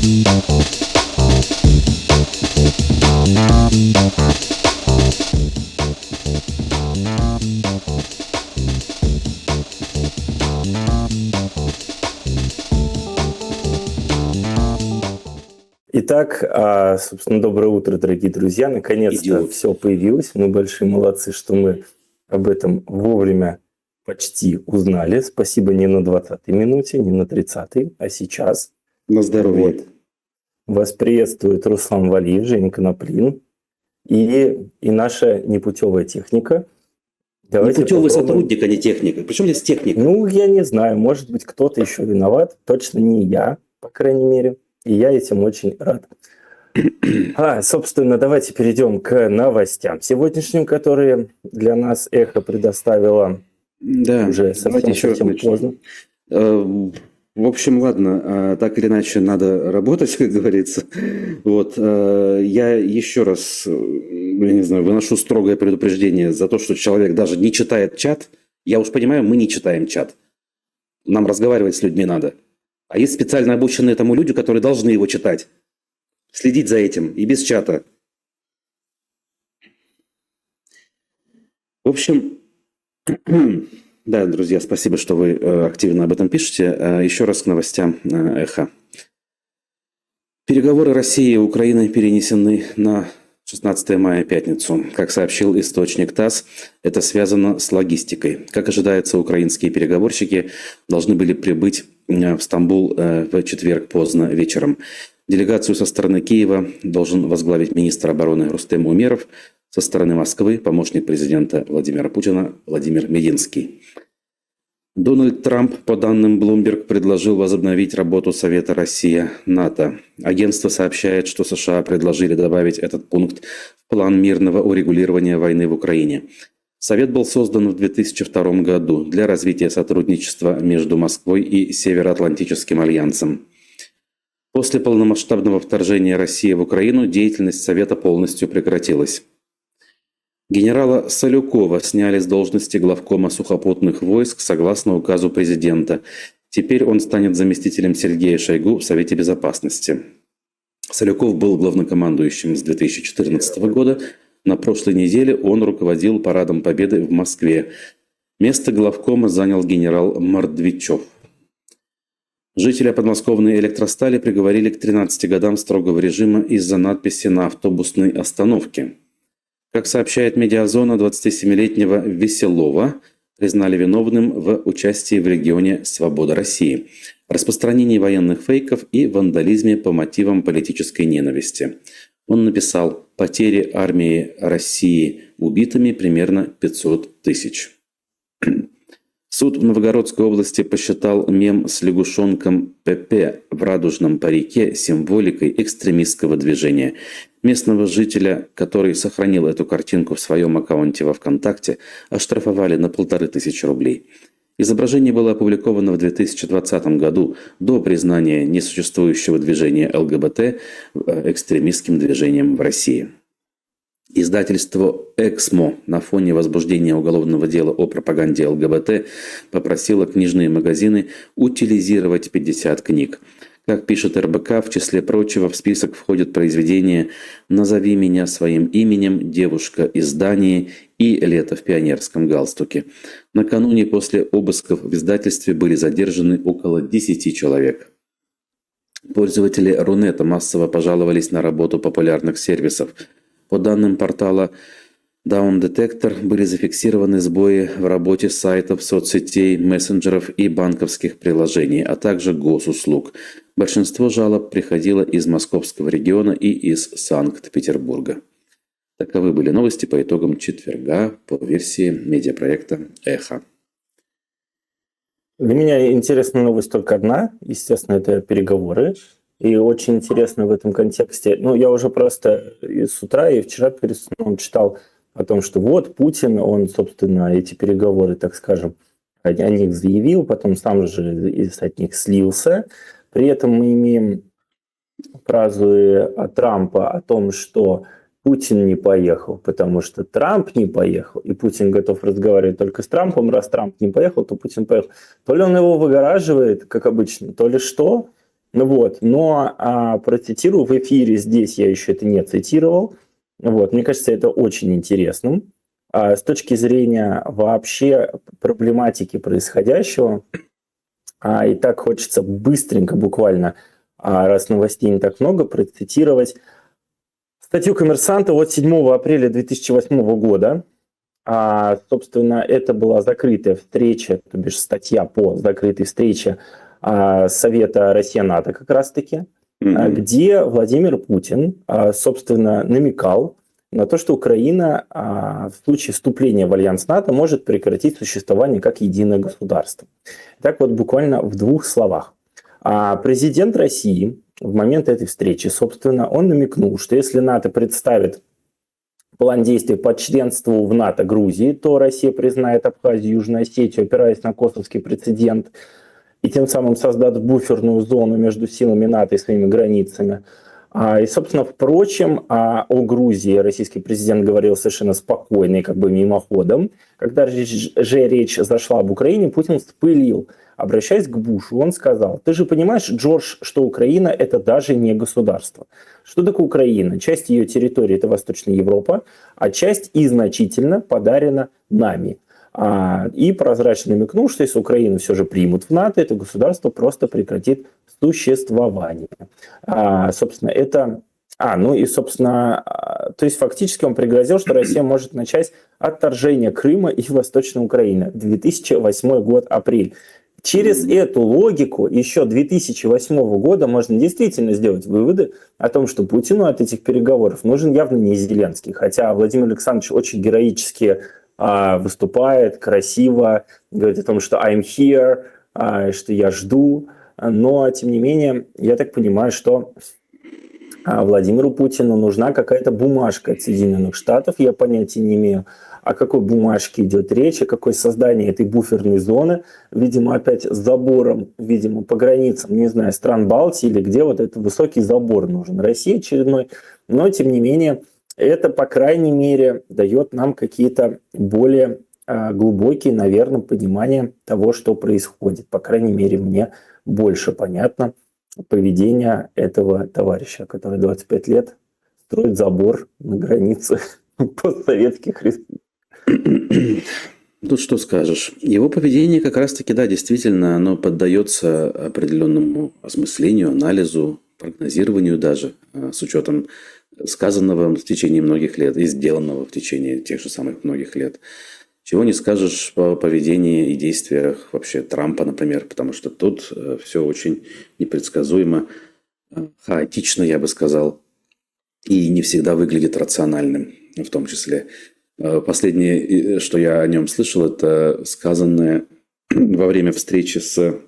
Итак, собственно, доброе утро, дорогие друзья. Наконец-то все появилось. Мы большие молодцы, что мы об этом вовремя почти узнали. Спасибо не на 20-й минуте, не на 30-й, а сейчас. На здоровье. Вот. Вас приветствует Руслан Валиев, Женя Коноплин и наша непутевая техника. Давайте непутевый сотрудник, а не техника. Причем здесь техника? Ну, я не знаю. Может быть, кто-то еще виноват. Точно не я, по крайней мере. И я этим очень рад. Собственно, давайте перейдем к новостям сегодняшним, которые для нас Эхо предоставила уже совсем поздно. В общем, ладно, так или иначе надо работать, как говорится. Вот, я еще раз, я не знаю, выношу строгое предупреждение за то, что человек даже не читает чат. Я уж понимаю, мы не читаем чат. Нам разговаривать с людьми надо. А есть специально обученные этому люди, которые должны его читать. Следить за этим и без чата. В общем, да, друзья, спасибо, что вы активно об этом пишете. Еще раз к новостям Эхо. Переговоры России и Украины перенесены на 16 мая, пятницу. Как сообщил источник ТАСС, это связано с логистикой. Как ожидается, украинские переговорщики должны были прибыть в Стамбул в четверг поздно вечером. Делегацию со стороны Киева должен возглавить министр обороны Рустем Умеров, со стороны Москвы помощник президента Владимира Путина Владимир Мединский. Дональд Трамп, по данным Bloomberg, предложил возобновить работу Совета Россия-НАТО. Агентство сообщает, что США предложили добавить этот пункт в план мирного урегулирования войны в Украине. Совет был создан в 2002 году для развития сотрудничества между Москвой и Североатлантическим альянсом. После полномасштабного вторжения России в Украину деятельность Совета полностью прекратилась. Генерала Салюкова сняли с должности главкома сухопутных войск согласно указу президента. Теперь он станет заместителем Сергея Шойгу в Совете Безопасности. Салюков был главнокомандующим с 2014 года. На прошлой неделе он руководил парадом Победы в Москве. Место главкома занял генерал Мордвичев. Жителя подмосковной электростали приговорили к 13 годам строгого режима из-за надписи на автобусной остановке. Как сообщает Медиазона, 27-летнего Веселова признали виновным в участии в регионе «Свобода России», распространении военных фейков и вандализме по мотивам политической ненависти. Он написал: «Потери армии России убитыми примерно 500 тысяч». Суд в Новгородской области посчитал мем с лягушонком ПП в радужном парике символикой экстремистского движения. Местного жителя, который сохранил эту картинку в своем аккаунте во ВКонтакте, оштрафовали на 1500 рублей. Изображение было опубликовано в 2020 году, до признания несуществующего движения ЛГБТ экстремистским движением в России. Издательство «Эксмо» на фоне возбуждения уголовного дела о пропаганде ЛГБТ попросило книжные магазины утилизировать 50 книг. Как пишет РБК, в числе прочего в список входят произведения «Назови меня своим именем», «Девушка из Дании» и «Лето в пионерском галстуке». Накануне после обысков в издательстве были задержаны около 10 человек. Пользователи Рунета массово пожаловались на работу популярных сервисов. По данным портала Down Detector, были зафиксированы сбои в работе сайтов, соцсетей, мессенджеров и банковских приложений, а также госуслуг. Большинство жалоб приходило из Московского региона и из Санкт-Петербурга. Таковы были новости по итогам четверга по версии медиапроекта «Эхо». Для меня интересная новость только одна. Естественно, это переговоры. И очень интересно в этом контексте. Я уже просто с утра и вчера перед сном читал о том, что вот Путин, он, собственно, эти переговоры, так скажем, о них заявил, потом сам же от них слился. При этом мы имеем фразу от Трампа о том, что Путин не поехал, потому что Трамп не поехал, и Путин готов разговаривать только с Трампом. Раз Трамп не поехал, то Путин поехал. То ли он его выгораживает, как обычно, то ли что. Ну вот, но процитирую в эфире здесь, я еще это не цитировал. Вот, мне кажется, это очень интересным. С точки зрения вообще проблематики происходящего, и так хочется быстренько, буквально, раз новостей не так много, процитировать статью «Коммерсанта» от 7 апреля 2008 года. Собственно, это была закрытая встреча, то бишь статья по закрытой встрече Совета Россия-НАТО как раз-таки, где Владимир Путин, собственно, намекал на то, что Украина в случае вступления в альянс НАТО может прекратить существование как единое государство. Так вот, буквально в двух словах. Президент России в момент этой встречи, собственно, он намекнул, что если НАТО представит план действий по членству в НАТО Грузии, то Россия признает Абхазию и Южную Осетию, опираясь на косовский прецедент, и тем самым создаст буферную зону между силами НАТО и своими границами. И, собственно, впрочем, о Грузии российский президент говорил совершенно спокойно и как бы мимоходом. Когда же речь зашла об Украине, Путин вспылил. Обращаясь к Бушу, он сказал: «Ты же понимаешь, Джордж, что Украина – это даже не государство. Что такое Украина? Часть ее территории – это Восточная Европа, а часть и значительно подарена нами». И прозрачно намекнул, что если Украину все же примут в НАТО, это государство просто прекратит существование. Собственно, это... то есть фактически он пригрозил, что Россия может начать отторжение Крыма и Восточной Украины. 2008 год, апрель. Через эту логику еще 2008 года можно действительно сделать выводы о том, что Путину от этих переговоров нужен явно не Зеленский. Хотя Владимир Александрович очень героически выступает, красиво, говорит о том, что I'm here, что я жду. Но, тем не менее, я так понимаю, что Владимиру Путину нужна какая-то бумажка от Соединенных Штатов. Я понятия не имею, о какой бумажке идет речь, о какой создании этой буферной зоны. Видимо, опять с забором, видимо, по границам, не знаю, стран Балтии или где вот этот высокий забор нужен. России очередной. Но, тем не менее, это, по крайней мере, дает нам какие-то более глубокие, наверное, понимания того, что происходит. По крайней мере, мне больше понятно поведение этого товарища, который 25 лет строит забор на границе постсоветских республик. Тут что скажешь? Его поведение как раз-таки, да, действительно, оно поддается определенному осмыслению, анализу, прогнозированию даже, с учетом сказанного в течение многих лет и сделанного в течение тех же самых многих лет. Чего не скажешь по поведению и действиях вообще Трампа, например, потому что тут все очень непредсказуемо, хаотично, я бы сказал, и не всегда выглядит рациональным в том числе. Последнее, что я о нем слышал, это сказанное во время встречи с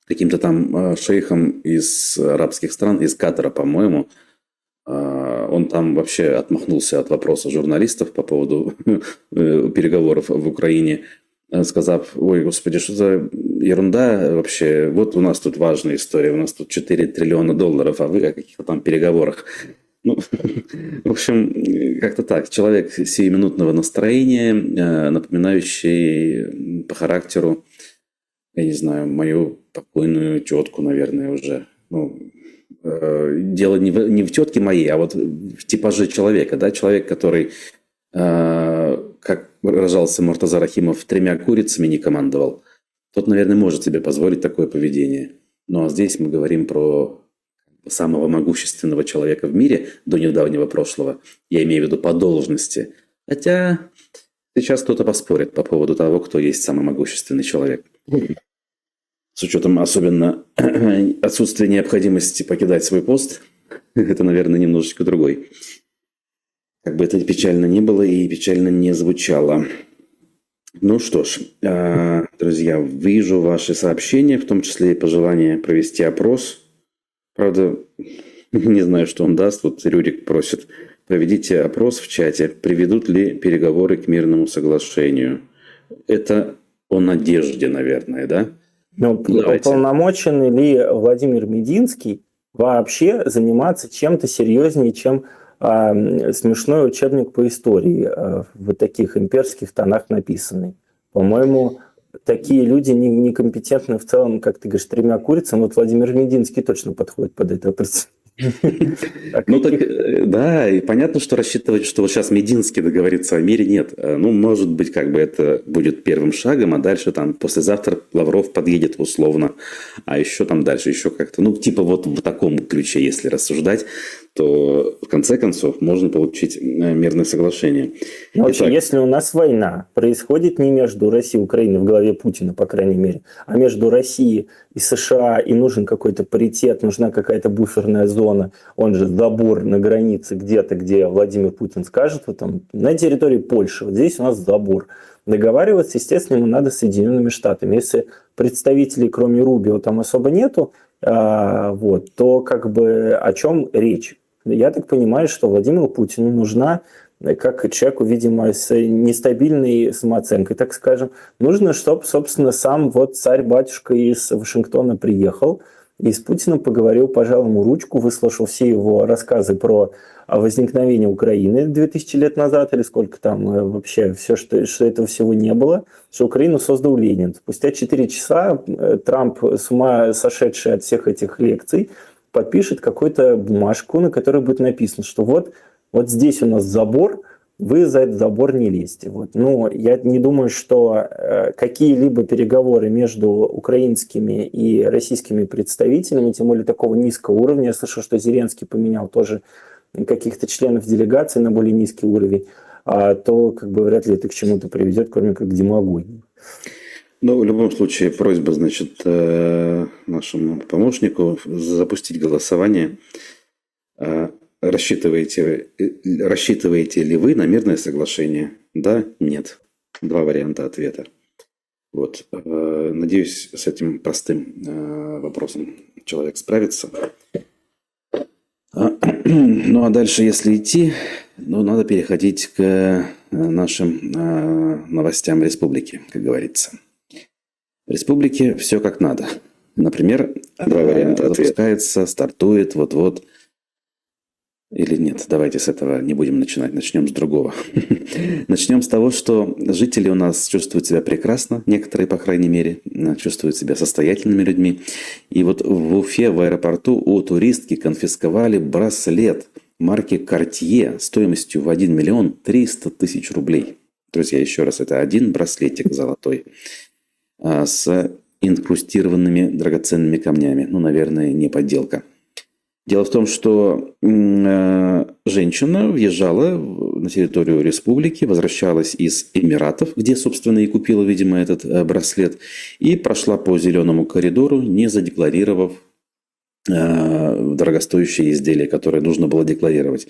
каким-то там шейхом из арабских стран, из Катара, по-моему. Он там вообще отмахнулся от вопроса журналистов по поводу переговоров в Украине, сказав: ой, господи, что за ерунда вообще, вот у нас тут важная история, у нас тут 4 триллиона долларов, а вы о каких-то там переговорах. Ну, в общем, как-то так. Человек сиюминутного настроения, напоминающий по характеру, я не знаю, мою покойную тетку, наверное, уже. Ну, дело не в тетке моей, а вот в типаже человека. Да? Человек, который, как выражался Муртаза Рахимов, 3 курицами не командовал. Тот, наверное, может себе позволить такое поведение. Ну, а здесь мы говорим про самого могущественного человека в мире до недавнего прошлого. Я имею в виду по должности. Хотя сейчас кто-то поспорит по поводу того, кто есть самый могущественный человек. С учетом особенно отсутствия необходимости покидать свой пост, это, наверное, немножечко другой. Как бы это печально ни было и печально не звучало. Ну что ж, друзья, вижу ваши сообщения, в том числе и пожелание провести опрос. Правда, не знаю, что он даст. Вот Рюрик просит: проведите опрос в чате, приведут ли переговоры к мирному соглашению. Это о надежде, наверное, да? Но уполномочен ли Владимир Мединский вообще заниматься чем-то серьезнее, чем смешной учебник по истории в таких имперских тонах написанный? По-моему, такие люди некомпетентны в целом, как ты говоришь, тремя курицам. Вот Владимир Мединский точно подходит под это определение. Ну так, да, и понятно, что рассчитывать, что вот сейчас Мединский договорится о мире, нет. Ну, может быть, как бы это будет первым шагом, а дальше там послезавтра Лавров подъедет условно, а еще там дальше, еще как-то, ну, типа вот в таком ключе, если рассуждать, то в конце концов можно получить мирное соглашение. Но вообще, если у нас война происходит не между Россией и Украиной в голове Путина, по крайней мере, а между Россией и США, и нужен какой-то паритет, нужна какая-то буферная зона, он же забор на границе где-то, где Владимир Путин скажет, вот там, на территории Польши, вот здесь у нас забор. Договариваться, естественно, ему надо с Соединенными Штатами. Если представителей, кроме Рубио, там особо нету, вот, то как бы о чем речь? Я так понимаю, что Владимиру Путину нужна, как человеку, видимо, с нестабильной самооценкой, так скажем, нужно, чтобы, собственно, сам вот царь-батюшка из Вашингтона приехал и с Путиным поговорил, пожал ему ручку, выслушал все его рассказы про возникновение Украины 2000 лет назад, или сколько там вообще, все, что этого всего не было, что Украину создал Ленин. Спустя 4 часа Трамп, с ума сошедший от всех этих лекций, подпишет какую-то бумажку, на которой будет написано, что вот здесь у нас забор, вы за этот забор не лезьте. Вот. Но я не думаю, что какие-либо переговоры между украинскими и российскими представителями, тем более такого низкого уровня, я слышал, что Зеленский поменял тоже каких-то членов делегации на более низкий уровень, то как бы вряд ли это к чему-то приведет, кроме как к демагогии. Ну, в любом случае, просьба, значит, нашему помощнику запустить голосование. Рассчитываете ли вы на мирное соглашение? Да, нет. 2 варианта ответа. Вот. Надеюсь, с этим простым вопросом человек справится. Ну, а дальше, если идти, надо переходить к нашим новостям республики, как говорится. В республике все как надо. Например, 2 варианта запускается, стартует, вот-вот. Или нет, давайте с этого не будем начинать, начнем с другого. Начнем с того, что жители у нас чувствуют себя прекрасно, некоторые, по крайней мере, чувствуют себя состоятельными людьми. И вот в Уфе, в аэропорту, у туристки конфисковали браслет марки Cartier стоимостью в 1 миллион 300 тысяч рублей. Друзья, еще раз, это один браслетик золотой с инкрустированными драгоценными камнями. Ну, наверное, не подделка. Дело в том, что женщина въезжала на территорию республики, возвращалась из Эмиратов, где, собственно, и купила, видимо, этот браслет, и прошла по зеленому коридору, не задекларировав дорогостоящие изделия, которые нужно было декларировать.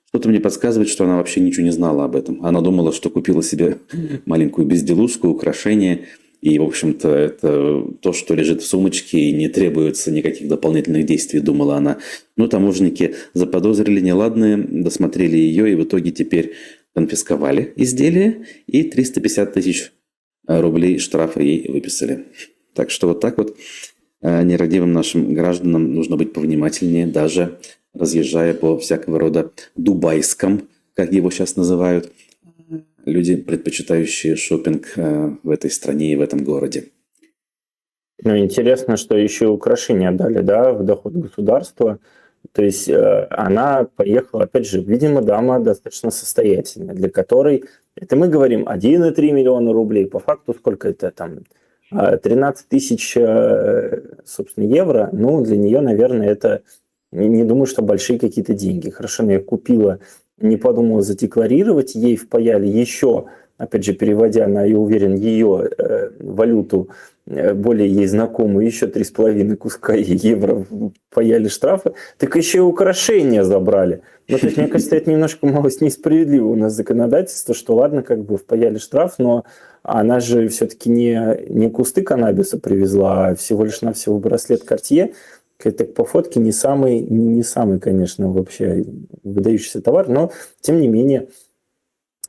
Что-то мне подсказывает, что она вообще ничего не знала об этом. Она думала, что купила себе маленькую безделушку, украшение. И, в общем-то, это то, что лежит в сумочке, и не требуется никаких дополнительных действий, думала она. Но таможенники заподозрили неладное, досмотрели ее, и в итоге теперь конфисковали изделие, и 350 тысяч рублей штрафа ей выписали. Так что вот так вот нерадивым нашим гражданам нужно быть повнимательнее, даже разъезжая по всякого рода дубайском, как его сейчас называют, люди, предпочитающие шопинг в этой стране и в этом городе. Ну, интересно, что еще украшения дали, да, в доход государства. То есть она поехала, опять же, видимо, дама достаточно состоятельная, для которой, это мы говорим, 1,3 миллиона рублей. По факту сколько это там? 13 тысяч, собственно, евро. Ну, для нее, наверное, это, не думаю, что большие какие-то деньги. Хорошо, она их купила, не подумала задекларировать, ей впаяли еще, опять же, переводя на, я уверен, ее валюту, более ей знакомую, еще 3,5 куска евро впаяли штрафы, так еще и украшения забрали. Ну, то есть, мне кажется, это немножко малость несправедливо у нас законодательство, что ладно, как бы впаяли штраф, но она же все-таки не кусты каннабиса привезла, а всего лишь навсего браслет Cartier. Это по фотке не самый, конечно, вообще выдающийся товар, но, тем не менее,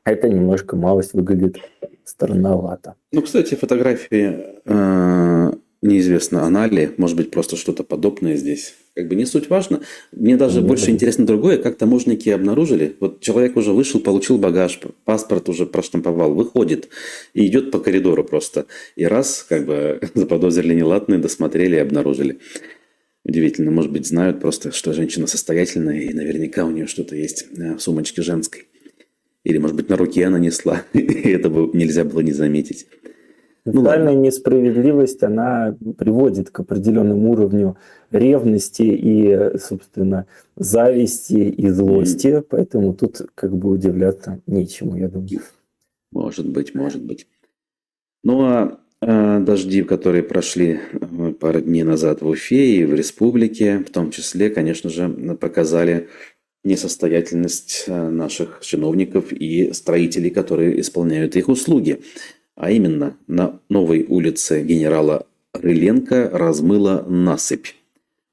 это немножко малость выглядит странновато. Ну, кстати, фотографии неизвестно, она ли, может быть, просто что-то подобное здесь. Как бы не суть важно. Мне даже Может больше быть. интересно другое, как таможенники обнаружили. Вот человек уже вышел, получил багаж, паспорт уже проштамповал, выходит и идет по коридору просто. И раз, как бы, заподозрили неладное, досмотрели и обнаружили. Удивительно, может быть, знают просто, что женщина состоятельная, и наверняка у нее что-то есть в сумочке женской. Или, может быть, на руке она несла, и это бы нельзя было не заметить. Ну Социальная ладно. несправедливость, она приводит к определенному уровню ревности и, собственно, зависти и М, злости, поэтому тут как бы удивляться нечему, я думаю. Может быть, может быть. Ну а дожди, которые прошли пару дней назад в Уфе и в республике, в том числе, конечно же, показали несостоятельность наших чиновников и строителей, которые исполняют их услуги. А именно, на новой улице генерала Рыленко размыла насыпь.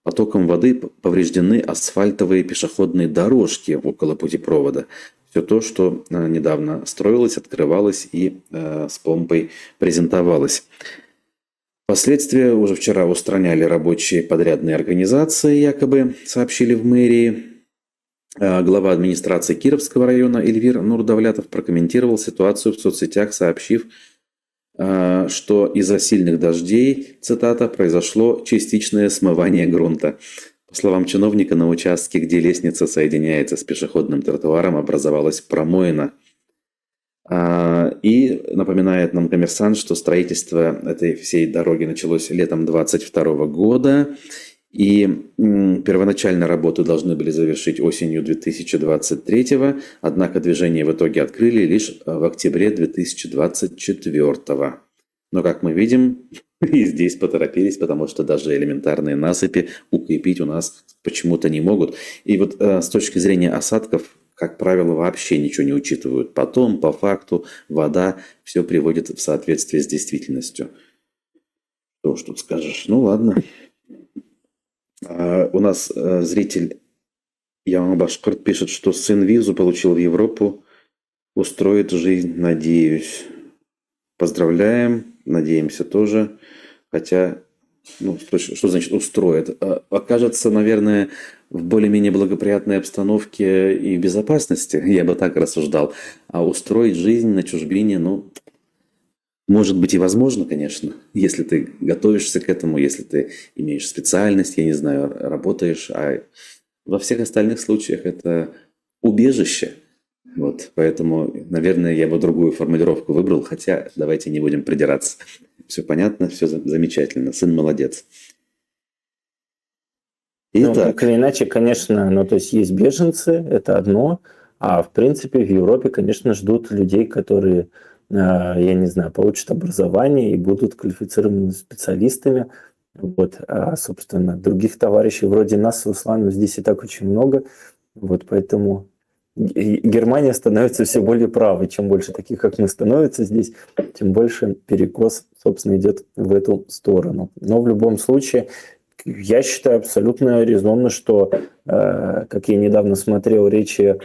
Потоком воды повреждены асфальтовые пешеходные дорожки около путепровода. Все то, что недавно строилось, открывалось и с помпой презентовалось. Последствия уже вчера устраняли рабочие подрядные организации, якобы сообщили в мэрии. Глава администрации Кировского района Эльвир Нурдавлятов прокомментировал ситуацию в соцсетях, сообщив, что из-за сильных дождей, цитата, произошло частичное смывание грунта. По словам чиновника, на участке, где лестница соединяется с пешеходным тротуаром, образовалась промоина. И напоминает нам коммерсант, что строительство этой всей дороги началось летом 2022 года. И первоначально работы должны были завершить осенью 2023, однако движение в итоге открыли лишь в октябре 2024. Но, как мы видим, и здесь поторопились, потому что даже элементарные насыпи укрепить у нас почему-то не могут. И вот с точки зрения осадков, как правило, вообще ничего не учитывают. Потом, по факту, вода все приводит в соответствие с действительностью. Что уж тут скажешь. Ну ладно. У нас зритель Ян Башкорт пишет, что сын визу получил в Европу, устроит жизнь, надеюсь. Поздравляем, надеемся тоже. Хотя, ну, что значит устроит? Окажется, наверное, в более-менее благоприятной обстановке и безопасности, я бы так рассуждал. А устроить жизнь на чужбине, ну, может быть и возможно, конечно, если ты готовишься к этому, если ты имеешь специальность, я не знаю, работаешь, а во всех остальных случаях это убежище. Вот, поэтому, наверное, я бы другую формулировку выбрал, хотя давайте не будем придираться. Все понятно, все замечательно, сын молодец. Ну, так Итак, или иначе, конечно, ну, то есть есть беженцы, это одно, а в принципе в Европе, конечно, ждут людей, которые, я не знаю, получат образование и будут квалифицированными специалистами. Вот, а, собственно, других товарищей вроде нас с Русланом здесь и так очень много. Вот, поэтому Германия становится все более правой. Чем больше таких, как мы, становится здесь, тем больше перекос, собственно, идет в эту сторону. Но в любом случае, я считаю абсолютно резонно, что, как я недавно смотрел речи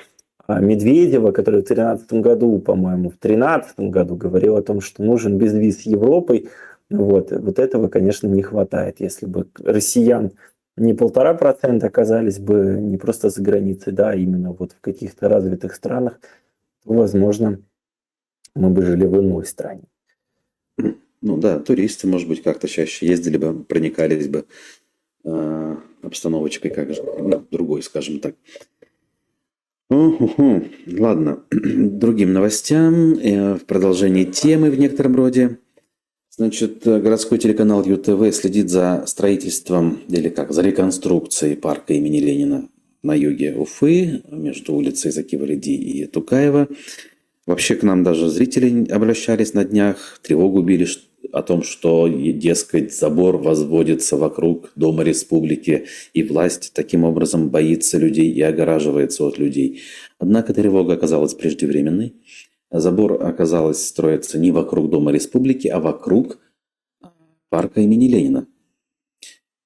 Медведева, который в 2013 году, по-моему, в 2013 году говорил о том, что нужен безвиз с Европой. Вот этого, конечно, не хватает. Если бы россиян не 1,5% оказались бы не просто за границей, да, а именно вот в каких-то развитых странах, то, возможно, мы бы жили в иной стране. ну да, туристы, может быть, как-то чаще ездили бы, проникались бы обстановочкой, как же, ну, другой, скажем так. Уху. Ладно, другим новостям, в продолжении темы в некотором роде. Значит, городской телеканал ЮТВ следит за строительством, или как, за реконструкцией парка имени Ленина на юге Уфы, между улицей Закива-Лиди и Тукаева. Вообще к нам даже зрители обращались на днях, тревогу били о том, что, дескать, забор возводится вокруг Дома Республики, и власть таким образом боится людей и огораживается от людей. Однако тревога оказалась преждевременной. Забор, оказалось, строится не вокруг Дома Республики, а вокруг парка имени Ленина.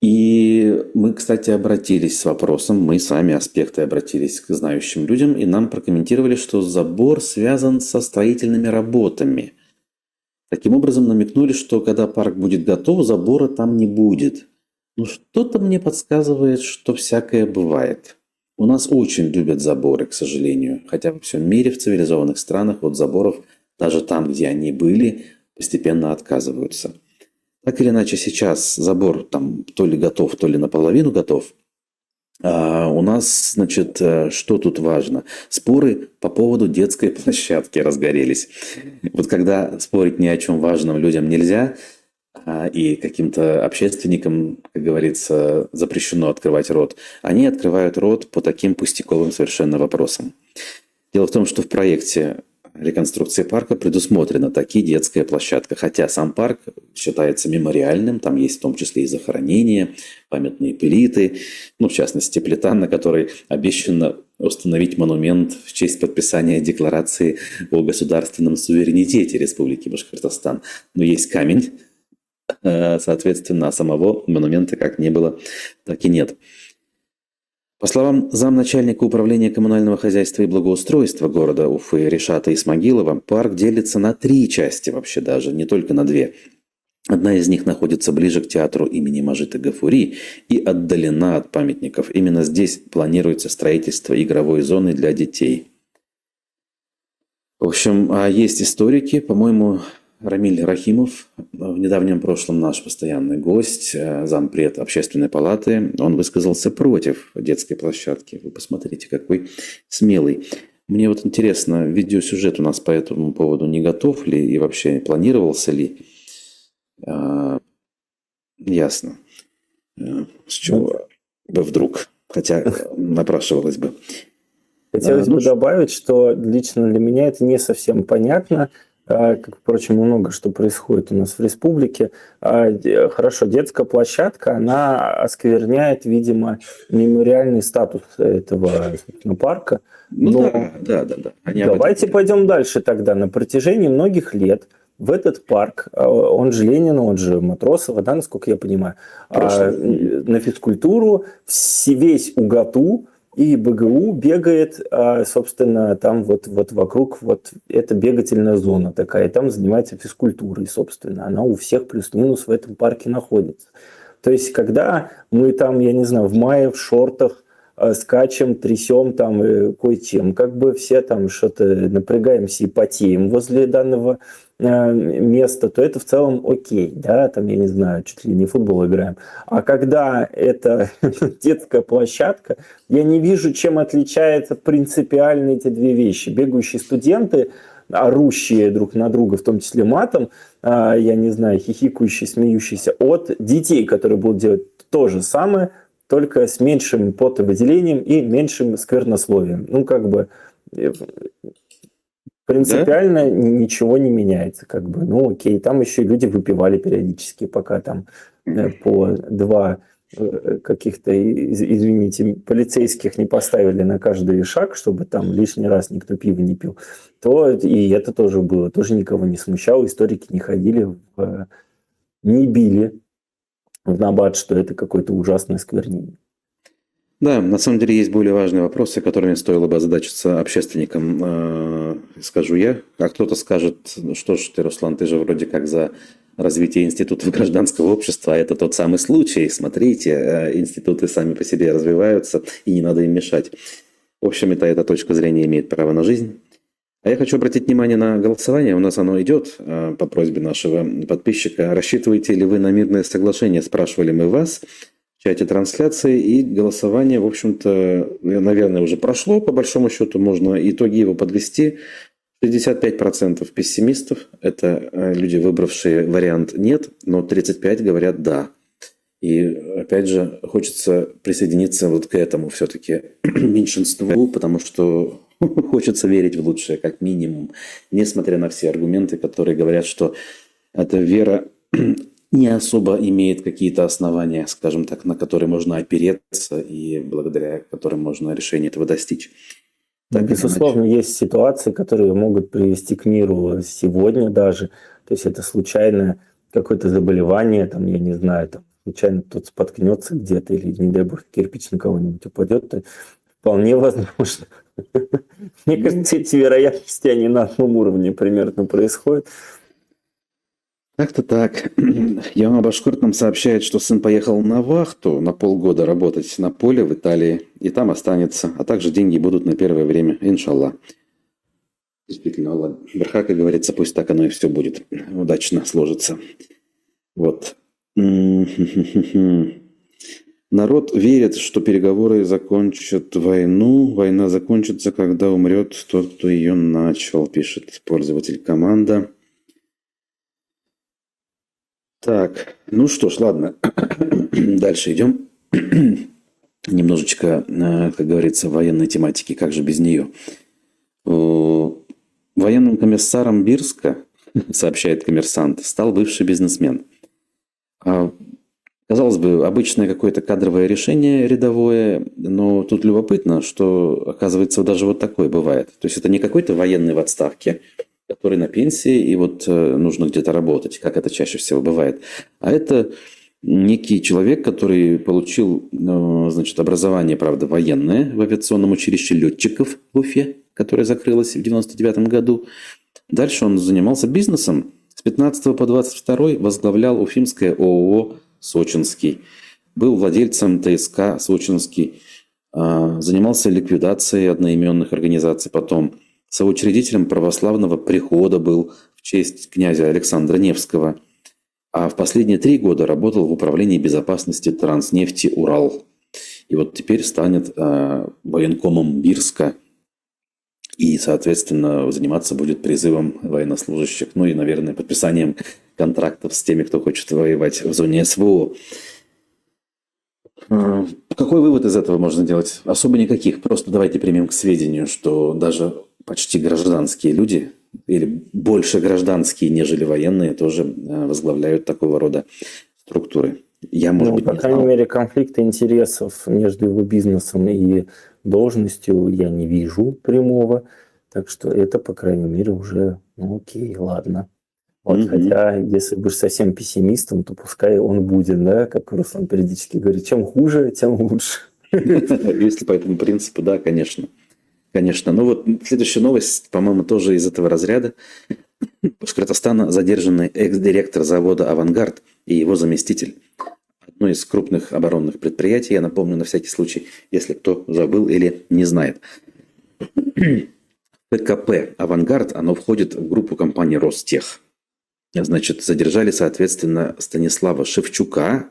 И мы, кстати, обратились с вопросом, мы сами, аспекты, обратились к знающим людям, и нам прокомментировали, что забор связан со строительными работами. Таким образом, намекнули, что когда парк будет готов, забора там не будет. Но что-то мне подсказывает, что всякое бывает. У нас очень любят заборы, к сожалению. Хотя во всем мире, в цивилизованных странах от заборов, даже там, где они были, постепенно отказываются. Так или иначе, сейчас забор там то ли готов, то ли наполовину готов. А у нас, значит, что тут важно? Споры по поводу детской площадки разгорелись. Вот когда спорить ни о чем важном людям нельзя, и каким-то общественникам, как говорится, запрещено открывать рот, они открывают рот по таким пустяковым совершенно вопросам. Дело в том, что в проекте реконструкции парка предусмотрена такие детская площадка, хотя сам парк считается мемориальным, там есть в том числе и захоронения, памятные плиты, ну, в частности, плита, на которой обещано установить монумент в честь подписания декларации о государственном суверенитете Республики Башкортостан. Но есть камень, соответственно, самого монумента как не было, так и нет. По словам замначальника управления коммунального хозяйства и благоустройства города Уфы Ришата Исмагилова, парк делится на 3 части вообще даже, не только на 2. Одна из них находится ближе к театру имени Мажита Гафури и отдалена от памятников. Именно здесь планируется строительство игровой зоны для детей. В общем, есть историки, по-моему, Рамиль Рахимов, в недавнем прошлом наш постоянный гость, зампред общественной палаты, он высказался против детской площадки. Вы посмотрите, какой смелый. Мне вот интересно, видеосюжет у нас по этому поводу не готов ли и вообще планировался ли? Ясно. С чего бы вдруг? Хотя напрашивалось бы. Хотелось бы добавить, что лично для меня это не совсем понятно, как, впрочем, много что происходит у нас в республике. Хорошо, детская площадка, она оскверняет, видимо, мемориальный статус этого парка. Но да. давайте пойдем дальше тогда. На протяжении многих лет в этот парк, он же Ленина, он же Матросова, да, насколько я понимаю, на физкультуру весь УГАТУ и БГУ бегает, собственно, там вот вокруг, вот это бегательная зона такая, и там занимается физкультурой, собственно. Она у всех плюс-минус в этом парке находится. То есть, когда мы там, я не знаю, в мае в шортах скачем, трясем там кое-чем, как бы все там что-то напрягаемся и потеем возле данного места, то это в целом окей, да, там, я не знаю, чуть ли не в футбол играем. А когда это детская площадка, я не вижу, чем отличаются принципиально эти 2 вещи. Бегающие студенты, орущие друг на друга, в том числе матом, я не знаю, хихикающие, смеющиеся, от детей, которые будут делать то же самое, только с меньшим потовыделением и меньшим сквернословием. Ну, как бы принципиально ничего не меняется. Как бы. Ну, окей, там еще и люди выпивали периодически, пока там по 2 каких-то, извините, полицейских не поставили на каждый шаг, чтобы там лишний раз никто пиво не пил, то и это тоже было, тоже никого не смущало, историки не ходили, не били в набат, что это какое-то ужасное осквернение. Да, на самом деле есть более важные вопросы, которыми стоило бы озадачиться общественникам, скажу я. А кто-то скажет, что ж ты, Руслан, ты же вроде как за развитие институтов гражданского общества, а это тот самый случай. Смотрите, институты сами по себе развиваются, и не надо им мешать. В общем, эта точка зрения имеет право на жизнь. А я хочу обратить внимание на голосование. У нас оно идет по просьбе нашего подписчика. Рассчитываете ли вы на мирное соглашение? Спрашивали мы вас в чате трансляции. И голосование, в общем-то, наверное, уже прошло. По большому счету можно итоги его подвести. 65% пессимистов – это люди, выбравшие вариант «нет», но 35% говорят «да». И, опять же, хочется присоединиться вот к этому все-таки меньшинству, потому что хочется верить в лучшее, как минимум, несмотря на все аргументы, которые говорят, что эта вера не особо имеет какие-то основания, скажем так, на которые можно опереться и благодаря которым можно решение этого достичь. Так, безусловно, есть ситуации, которые могут привести к миру сегодня даже. То есть это случайное какое-то заболевание, там, я не знаю, там, случайно кто-то споткнется где-то или, не дай бог, кирпич на кого-нибудь упадет, то вполне возможно. Мне кажется, эти вероятности, они на одном уровне примерно происходят. Как-то так. Яма Башкорт нам сообщает, что сын поехал на вахту на полгода работать на поле в Италии, и там останется, а также деньги будут на первое время, иншаллах. Действительно, Аллах Барха, как говорится, пусть так оно и все будет. Удачно сложится. Вот. Народ верит, что переговоры закончат войну. Война закончится, когда умрет тот, кто ее начал, пишет пользователь команда. Так, ну что ж, ладно. Дальше идем. Немножечко, как говорится, военной тематики. Как же без нее? Военным комиссаром Бирска, сообщает «Коммерсант», стал бывший бизнесмен. Казалось бы, обычное какое-то кадровое решение рядовое, но тут любопытно, что, оказывается, даже вот такое бывает. То есть это не какой-то военный в отставке, который на пенсии, и вот нужно где-то работать, как это чаще всего бывает. А это некий человек, который получил, значит, образование, правда, военное в авиационном училище летчиков в Уфе, которое закрылось в 1999 году. Дальше он занимался бизнесом. С 15 по 22 возглавлял Уфимское ООО «Сочинский». Был владельцем ТСК «Сочинский». Занимался ликвидацией одноименных организаций. Потом соучредителем православного прихода был в честь князя Александра Невского. А в последние 3 года работал в управлении безопасности Транснефти «Урал». И вот теперь станет военкомом Бирска. И, соответственно, заниматься будет призывом военнослужащих, ну и, наверное, подписанием контрактов с теми, кто хочет воевать в зоне СВО. Какой вывод из этого можно делать? Особо никаких. Просто давайте примем к сведению, что даже почти гражданские люди, или больше гражданские, нежели военные, тоже возглавляют такого рода структуры. Я, может быть, по не крайней знал. мере, конфликта интересов между его бизнесом и должностью я не вижу прямого. Так что это, по крайней мере, уже, ну окей, ладно. Вот, Мгм. хотя, если будешь совсем пессимистом, то пускай он будет, да, как Руслан периодически говорит, чем хуже, тем лучше. Если по этому принципу, да, конечно. Конечно. Ну вот следующая новость, по-моему, тоже из этого разряда. Башкортостана задержаны экс-директор завода «Авангард» и его заместитель. Одно из крупных оборонных предприятий, я напомню на всякий случай, если кто забыл или не знает. ПКП «Авангард», оно входит в группу компании «Ростех». Значит, задержали, соответственно, Станислава Шевчука,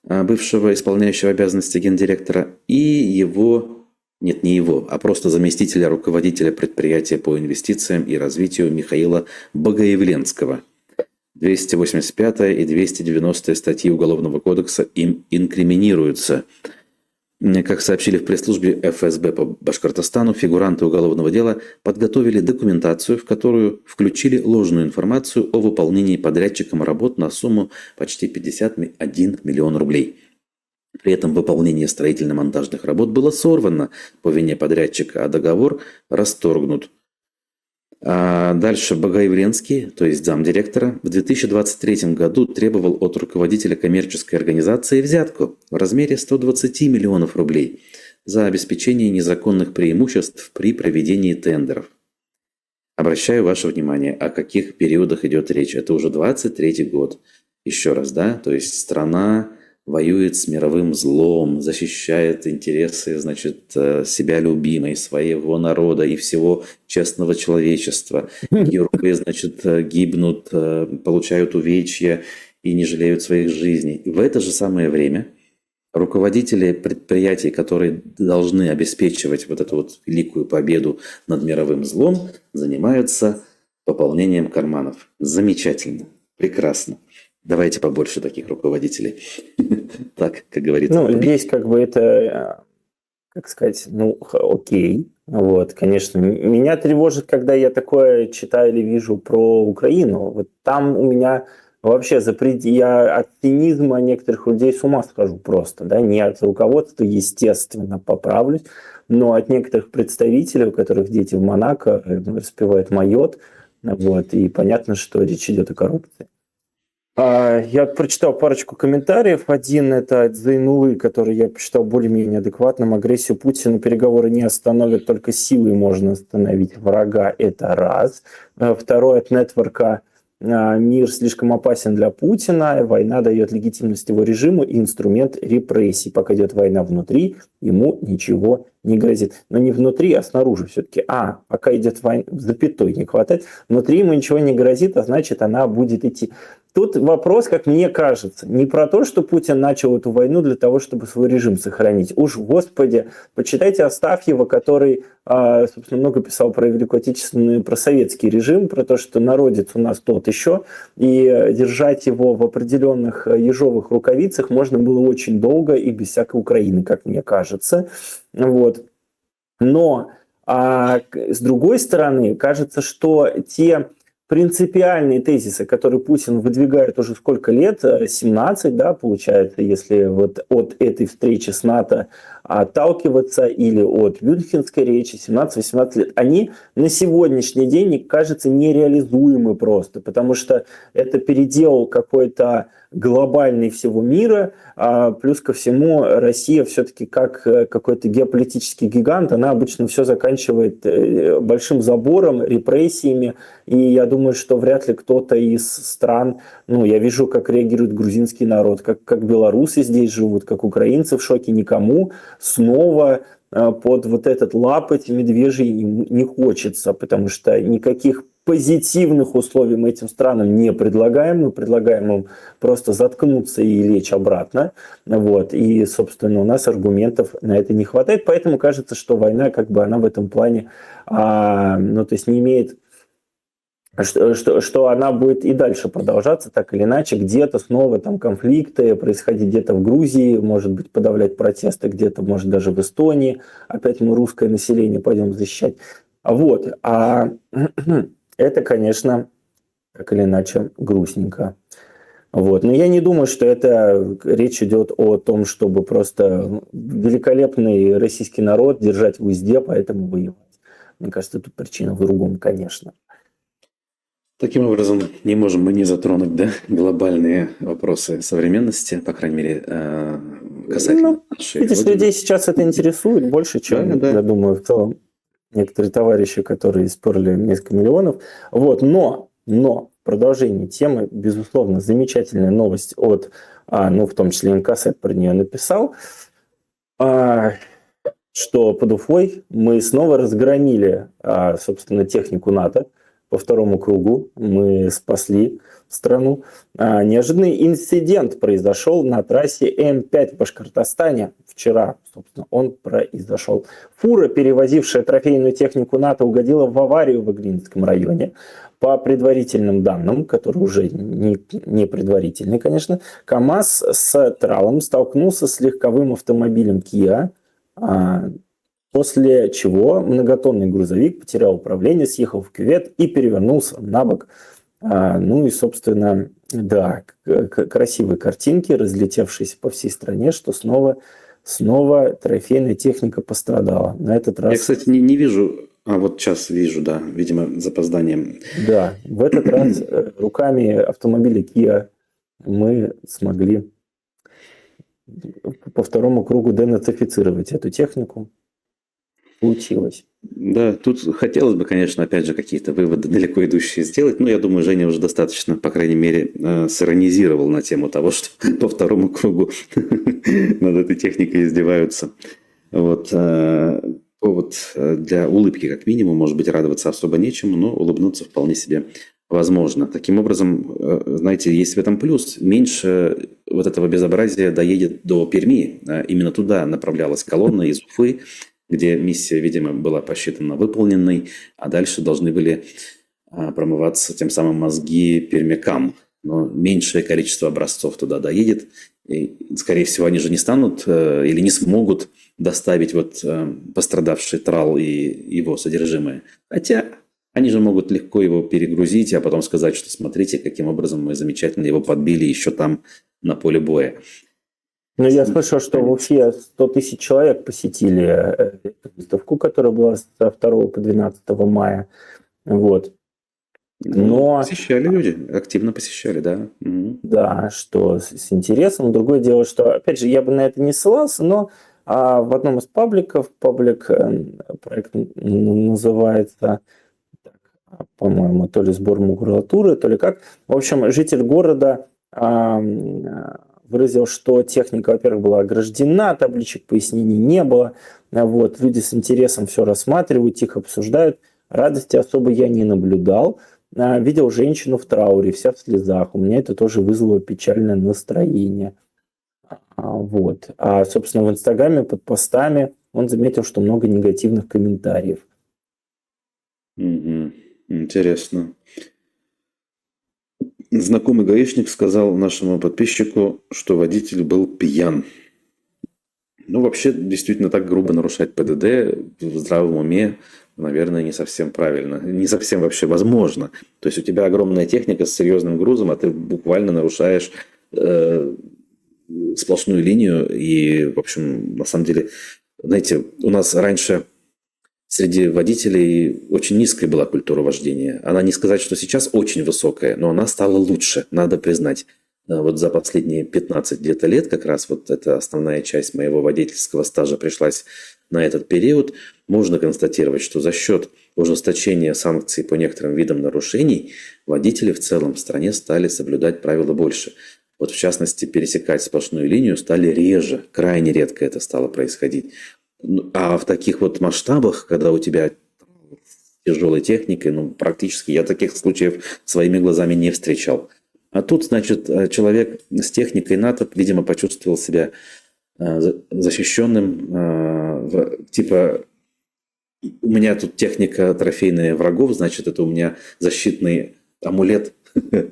бывшего исполняющего обязанности гендиректора, и его, нет, не его, а просто заместителя руководителя предприятия по инвестициям и развитию Михаила Богоявленского. 285 и 290 статьи Уголовного кодекса им инкриминируются. Как сообщили в пресс-службе ФСБ по Башкортостану, фигуранты уголовного дела подготовили документацию, в которую включили ложную информацию о выполнении подрядчиком работ на сумму почти 51 миллион рублей. При этом выполнение строительно-монтажных работ было сорвано по вине подрядчика, а договор расторгнут. А дальше Богоявленский, то есть замдиректора, в 2023 году требовал от руководителя коммерческой организации взятку в размере 120 миллионов рублей за обеспечение незаконных преимуществ при проведении тендеров. Обращаю ваше внимание, о каких периодах идет речь. Это уже 23 год. Еще раз, да? То есть страна воюет с мировым злом, защищает интересы, значит, себя любимой, своего народа и всего честного человечества. Герои, значит, гибнут, получают увечья и не жалеют своих жизней. В это же самое время руководители предприятий, которые должны обеспечивать вот эту вот великую победу над мировым злом, занимаются пополнением карманов. Замечательно, прекрасно. Давайте побольше таких руководителей. Так, как говорится. Ну, здесь как бы это, как сказать, ну, окей. Вот, конечно, меня тревожит, когда я такое читаю или вижу про Украину. Вот там у меня вообще я от цинизма некоторых людей с ума схожу просто, да, не от руководства, естественно, поправлюсь, но от некоторых представителей, у которых дети в Монако распивают майот, вот, и понятно, что речь идет о коррупции. Я прочитал парочку комментариев. Один – это от Зайнулы, который я посчитал более-менее адекватным. Агрессию Путина переговоры не остановят, только силой можно остановить врага. Это раз. Второй от Нетворка. мир слишком опасен для Путина, война дает легитимность его режиму и инструмент репрессий. Пока идет война внутри, ему ничего не грозит. Но не внутри, а снаружи все-таки. Пока идет война, запятой не хватает, внутри ему ничего не грозит, а значит, она будет идти. Тут вопрос, как мне кажется, не про то, что Путин начал эту войну для того, чтобы свой режим сохранить. Уж, Господи, почитайте Астафьева, который, собственно, много писал про Великую Отечественную, про советский режим, про то, что народец у нас тот еще, и держать его в определенных ежовых рукавицах можно было очень долго и без всякой Украины, как мне кажется. Вот. Но с другой стороны, кажется, что те принципиальные тезисы, которые Путин выдвигает уже сколько лет, 17, да, получается, если вот от этой встречи с НАТО отталкиваться, или от Мюнхенской речи, 17-18 лет, они на сегодняшний день, кажется, нереализуемы просто, потому что это передел какой-то глобальный всего мира, плюс ко всему Россия все-таки как какой-то геополитический гигант, она обычно все заканчивает большим забором, репрессиями, и я думаю, что вряд ли кто-то из стран, я вижу, как реагирует грузинский народ, как белорусы здесь живут, как украинцы в шоке, никому снова под вот этот лапоть медвежий не хочется, потому что никаких позитивных условий мы этим странам не предлагаем, мы предлагаем им просто заткнуться и лечь обратно, вот, и, собственно, у нас аргументов на это не хватает, поэтому кажется, что война, она в этом плане, то есть не имеет, что она будет и дальше продолжаться, так или иначе, где-то снова там конфликты происходить, где-то в Грузии, может быть, подавлять протесты, где-то, может, даже в Эстонии, опять мы русское население пойдем защищать, вот, это, конечно, так или иначе грустненько. Вот. Но я не думаю, что это речь идет о том, чтобы просто великолепный российский народ держать в узде, поэтому воевать. Мне кажется, тут причина в другом, конечно. Таким образом, не можем мы не затронуть, да, глобальные вопросы современности, по крайней мере, касательно нашей Видишь, Родины. людей сейчас это интересует больше, чем, Да. я думаю, в целом некоторые товарищи, которые сперли несколько миллионов. Вот. Но в продолжении темы, безусловно, замечательная новость от, в том числе МКСЭД про нее написал, что под Уфой мы снова разгромили, собственно, технику НАТО по второму кругу. Мы спасли страну. Неожиданный инцидент произошел на трассе М5 в Башкортостане. Вчера, собственно, он произошел. Фура, перевозившая трофейную технику НАТО, угодила в аварию в Иглинском районе. По предварительным данным, которые уже не предварительные, конечно, КАМАЗ с тралом столкнулся с легковым автомобилем Kia, после чего многотонный грузовик потерял управление, съехал в кювет и перевернулся на бок. И, собственно, да, красивые картинки, разлетевшиеся по всей стране, что снова трофейная техника пострадала. На этот раз... Я, кстати, не вижу... вот сейчас вижу, да, видимо, с запозданием. Да, в этот раз руками автомобиля Kia мы смогли по второму кругу денацифицировать эту технику. Получилось. Да, тут хотелось бы, конечно, опять же, какие-то выводы далеко идущие сделать, но я думаю, Женя уже достаточно, по крайней мере, сиронизировал на тему того, что по второму кругу над этой техникой издеваются. Вот. Повод для улыбки, как минимум, может быть, радоваться особо нечему, но улыбнуться вполне себе возможно. Таким образом, знаете, есть в этом плюс. Меньше вот этого безобразия доедет до Перми. Именно туда направлялась колонна из Уфы, где миссия, видимо, была посчитана выполненной, а дальше должны были промываться тем самым мозги пермякам. Но меньшее количество образцов туда доедет. И, скорее всего, они же не станут или не смогут доставить пострадавший трал и его содержимое. Хотя они же могут легко его перегрузить, а потом сказать, что смотрите, каким образом мы замечательно его подбили еще там на поле боя. Я слышал, что в Уфе 100 тысяч человек посетили эту выставку, которая была с 2 по 12 мая. Вот. Но... Посещали люди, активно посещали, да. Да, что с интересом. Другое дело, что, опять же, я бы на это не ссылался, но в одном из пабликов, проект называется по-моему, то ли сбор макулатуры, то ли как. В общем, житель города выразил, что техника, во-первых, была ограждена, табличек пояснений не было. Вот. Люди с интересом все рассматривают, тихо обсуждают. Радости особо я не наблюдал. Видел женщину в трауре, вся в слезах. У меня это тоже вызвало печальное настроение. Вот. А, собственно, в Инстаграме под постами он заметил, что много негативных комментариев. Мгм. Интересно. Знакомый гаишник сказал нашему подписчику, что водитель был пьян. Ну, вообще, действительно, так грубо нарушать ПДД в здравом уме, наверное, не совсем правильно. Не совсем вообще возможно. То есть у тебя огромная техника с серьезным грузом, а ты буквально нарушаешь сплошную линию. И, в общем, на самом деле, знаете, у нас раньше среди водителей очень низкая была культура вождения. Она не сказать, что сейчас очень высокая, но она стала лучше, надо признать. Вот за последние 15 где-то лет как раз вот эта основная часть моего водительского стажа пришлась на этот период. Можно констатировать, что за счет ужесточения санкций по некоторым видам нарушений водители в целом в стране стали соблюдать правила больше. Вот в частности, пересекать сплошную линию стали реже, крайне редко это стало происходить. А в таких вот масштабах, когда у тебя тяжелой техникой, ну, практически я таких случаев своими глазами не встречал. А тут, значит, человек с техникой НАТО, видимо, почувствовал себя защищенным. Типа, у меня тут техника трофейная врагов, значит, это у меня защитный амулет,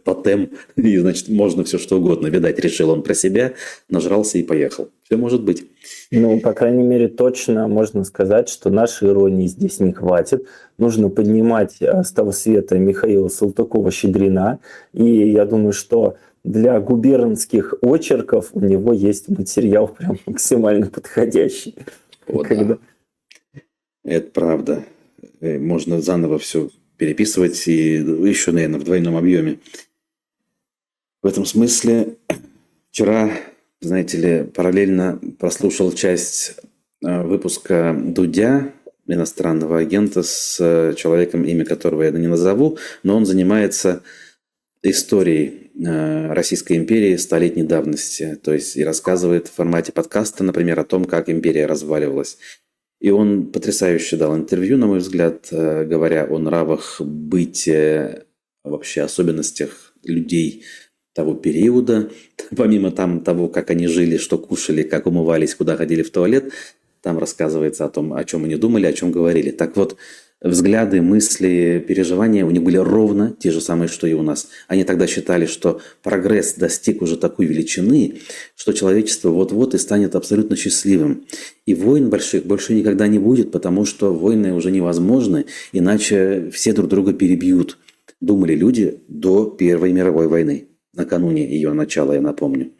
тотем, и, значит, можно все что угодно. Видать, решил он про себя, нажрался и поехал. Все может быть. Ну, по крайней мере, точно можно сказать, что нашей иронии здесь не хватит. Нужно поднимать с того света Михаила Салтыкова-Щедрина. И я думаю, что для губернских очерков у него есть материал прям максимально подходящий. О, да. Это правда. Можно заново все переписывать и еще, наверное, в двойном объеме. В этом смысле вчера, знаете ли, параллельно прослушал часть выпуска Дудя, иностранного агента, с человеком, имя которого я не назову, но он занимается историей Российской империи столетней давности, то есть и рассказывает в формате подкаста, например, о том, как империя разваливалась. И он потрясающе дал интервью, на мой взгляд, говоря о нравах, бытия, вообще особенностях людей того периода. Помимо там того, как они жили, что кушали, как умывались, куда ходили в туалет, там рассказывается о том, о чем они думали, о чем говорили. Так вот, взгляды, мысли, переживания у них были ровно те же самые, что и у нас. Они тогда считали, что прогресс достиг уже такой величины, что человечество вот-вот и станет абсолютно счастливым. И войн больших больше никогда не будет, потому что войны уже невозможны, иначе все друг друга перебьют. Думали люди до Первой мировой войны, накануне ее начала, я напомню.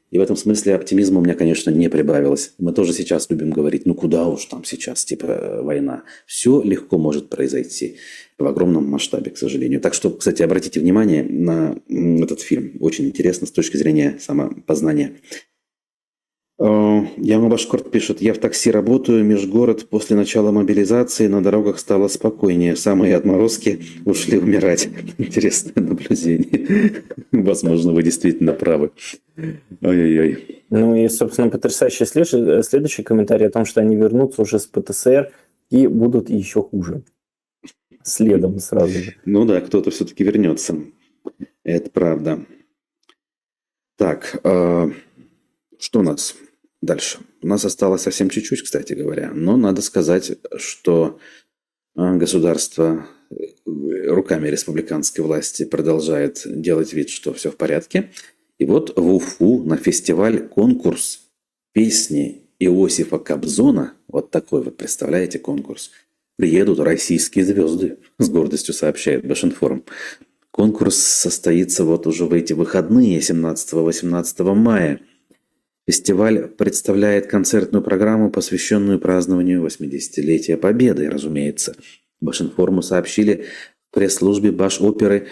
И в этом смысле оптимизма у меня, конечно, не прибавилось. Мы тоже сейчас любим говорить, ну куда уж там сейчас, типа война. Все легко может произойти в огромном масштабе, к сожалению. Так что, кстати, обратите внимание на этот фильм. Очень интересно с точки зрения самопознания. Яма Башкорт пишет: я в такси работаю, межгород, после начала мобилизации на дорогах стало спокойнее. Самые отморозки ушли умирать. Интересное наблюдение. Возможно, вы действительно правы. Ой-ой-ой. Ну и, собственно, потрясающий следующий комментарий о том, что они вернутся уже с ПТСР и будут еще хуже. Следом сразу же. Ну да, кто-то все-таки вернется. Это правда. Так, что у нас дальше? У нас осталось совсем чуть-чуть, кстати говоря. Но надо сказать, что государство руками республиканской власти продолжает делать вид, что все в порядке. И вот в Уфу на фестиваль-конкурс песни Иосифа Кобзона, вот такой вот, представляете, конкурс, приедут российские звезды, с гордостью сообщает Башинформ. Конкурс состоится вот уже в эти выходные, 17-18 мая. Фестиваль представляет концертную программу, посвященную празднованию 80-летия Победы, разумеется. Башинформу сообщили в пресс-службе Башоперы,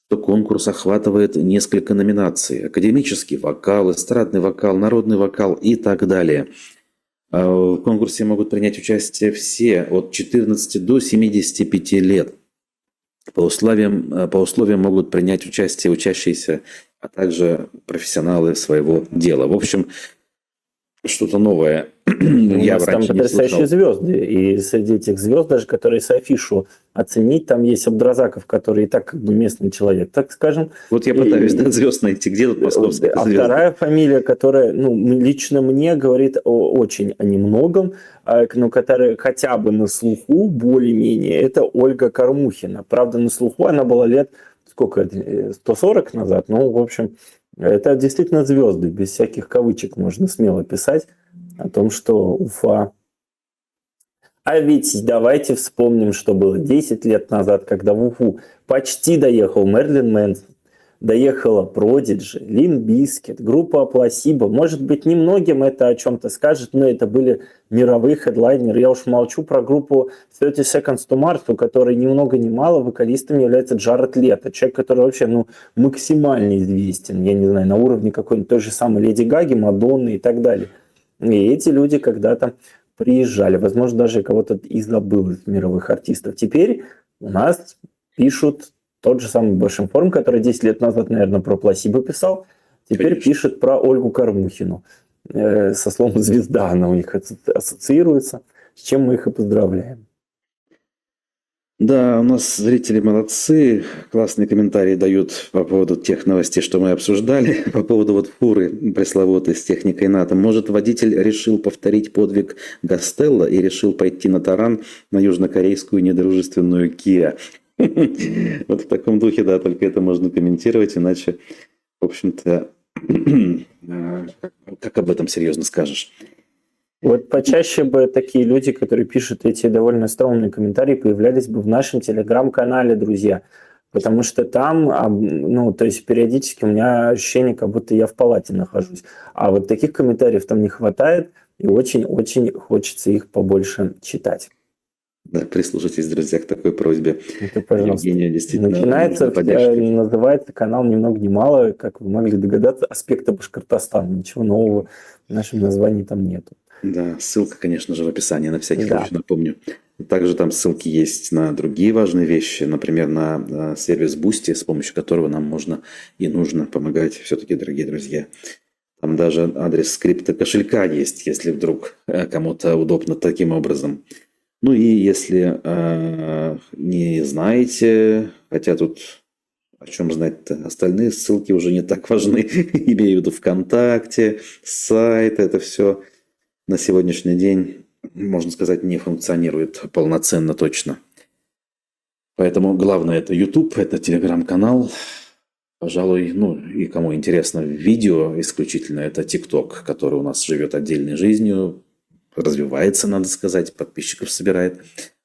что конкурс охватывает несколько номинаций: академический вокал, эстрадный вокал, народный вокал и так далее. В конкурсе могут принять участие все от 14 до 75 лет. По условиям могут принять участие учащиеся, а также профессионалы своего дела. В общем, что-то новое. У Я нас там раньше не потрясающие слышал. звезды. И среди этих звезд, даже которые с афишу оценить, там есть Абдразаков, который и так как бы местный человек, так скажем. Вот я пытаюсь звезд найти. Где тут московская А звезда? вторая фамилия, которая, ну, лично мне говорит очень о немногом, но которая хотя бы на слуху более-менее, это Ольга Кормухина. Правда, на слуху она была лет, сколько это, 140 назад. Ну, в общем, это действительно звезды, без всяких кавычек можно смело писать о том, что Уфа. А ведь давайте вспомним, что было 10 лет назад, когда в Уфу почти доехал Мерлин Мэнсон, доехала Продиджи, Лимп Бизкит, группа Пласибо. Может быть, немногим это о чем-то скажет, но это были мировые хедлайнеры. Я уж молчу про группу 30 Seconds to Mars, у которой ни много ни мало вокалистом является Джаред Лето. Человек, который вообще максимально известен, я не знаю, на уровне какой-нибудь той же самой Леди Гаги, Мадонны и так далее. И эти люди когда-то приезжали. Возможно, даже кого-то и забыл из мировых артистов. Теперь у нас пишут тот же самый Башинформ, который 10 лет назад, наверное, про Пласибо писал, теперь Конечно. пишет про Ольгу Кормухину. Со словом «звезда» она у них ассоциируется, с чем мы их и поздравляем. Да, у нас зрители молодцы, классные комментарии дают по поводу тех новостей, что мы обсуждали, по поводу вот фуры пресловутой с техникой НАТО. Может, водитель решил повторить подвиг Гастелло и решил пойти на таран на южнокорейскую недружественную Kia? Вот в таком духе, да, только это можно комментировать, иначе, в общем-то, как об этом серьезно скажешь? Вот почаще бы такие люди, которые пишут эти довольно странные комментарии, появлялись бы в нашем телеграм-канале, друзья. Потому что там, ну, то есть периодически у меня ощущение, как будто я в палате нахожусь. А вот таких комментариев там не хватает, и очень-очень хочется их побольше читать. Да, прислушайтесь, друзья, к такой просьбе. Это, пожалуйста. Евгения действительно Начинается, нужна поддержка. называется канал ни много ни мало, как вы могли догадаться, «Аспекты Башкортостана». Ничего нового в нашем названии там нету. Да, ссылка, конечно же, в описании, на всякий Да. случай напомню. Также там ссылки есть на другие важные вещи, например, на сервис Boosty, с помощью которого нам можно и нужно помогать все-таки, дорогие друзья. Там даже адрес скрипта кошелька есть, если вдруг кому-то удобно таким образом. Ну и если не знаете, хотя тут о чем знать-то, остальные ссылки уже не так важны, имею в виду ВКонтакте, сайт, это все на сегодняшний день, можно сказать, не функционирует полноценно точно. Поэтому главное это YouTube, это телеграм-канал. Пожалуй, ну и кому интересно видео исключительно, это TikTok, который у нас живет отдельной жизнью, развивается, надо сказать, подписчиков собирает.